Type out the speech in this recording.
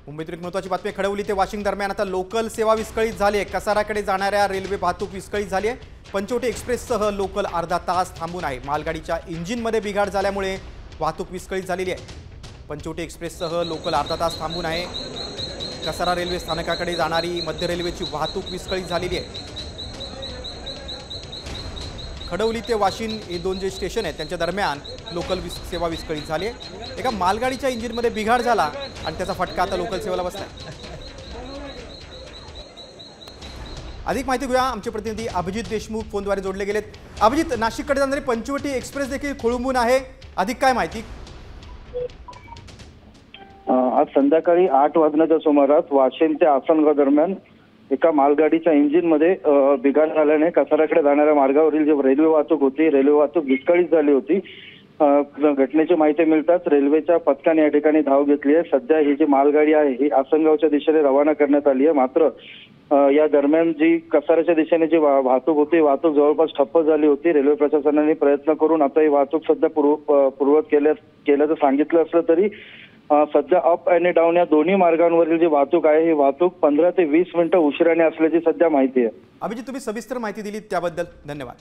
मुंबईतील एक महत्त्वाची बातमी खडवली ते वाशिम दरम्यान आता लोकल सेवा विस्कळीत झाली आहे। कसाराकडे जाणाऱ्या रेल्वे वाहतूक विस्कळीत झाली आहे। पंचवटी एक्सप्रेससह लोकल अर्धा तास थांबून आहे। मालगाडीच्या इंजिनमध्ये बिघाड झाल्यामुळे वाहतूक विस्कळीत झालेली आहे। पंचवटी एक्सप्रेससह लोकल अर्धा तास थांबून आहे। कसारा रेल्वे स्थानकाकडे जाणारी मध्य रेल्वेची वाहतूक विस्कळीत झालेली आहे। खडवली ते वाशिम हे दोन जे स्टेशन आहेत त्यांच्या दरम्यान लोकल सेवा विस्कळीत झाली आहे। एका मालगाडीच्या इंजिनमध्ये बिघाड झाला आणि त्याचा फटका आता लोकल सेवेला बसला। अधिक माहिती घेऊया, आमचे प्रतिनिधी अभिजित देशमुख फोनद्वारे जोडले गेलेत। अभिजित, नाशिककडे जाणारी पंचवटी एक्सप्रेस देखील खोळंबून आहे, अधिक काय माहिती? आज संध्याकाळी 8 वाजण्याच्या सुमारास वाशिम ते आसनगाव दरम्यान एका मालगाडीच्या इंजिनमध्ये बिघाड झाल्याने कसाराकडे जाणाऱ्या मार्गावरील जी रेल्वे वाहतूक होती, रेल्वे वाहतूक विस्कळीत झाली होती। घटनेची माहिती मिळताच रेल्वेच्या पथकाने या ठिकाणी धाव घेतली आहे। सध्या ही जी मालगाडी आहे ही आसनगावच्या दिशेने रवाना करण्यात आली आहे। मात्र या दरम्यान जी कसाराच्या दिशेने जी वाहतूक होती, वाहतूक जवळपास ठप्प झाली होती। रेल्वे प्रशासनाने प्रयत्न करून आता ही वाहतूक सध्या पूर्ववत केल्याचं सांगितलं असलं तरी सध्या अप आणि डाऊन या दोन्ही मार्गांवरील जी वाहतूक आहे ही वाहतूक 15 ते 20 मिनिटं उशिराने असल्याची सध्या माहिती आहे। अभिजित, तुम्ही सविस्तर माहिती दिली त्याबद्दल धन्यवाद।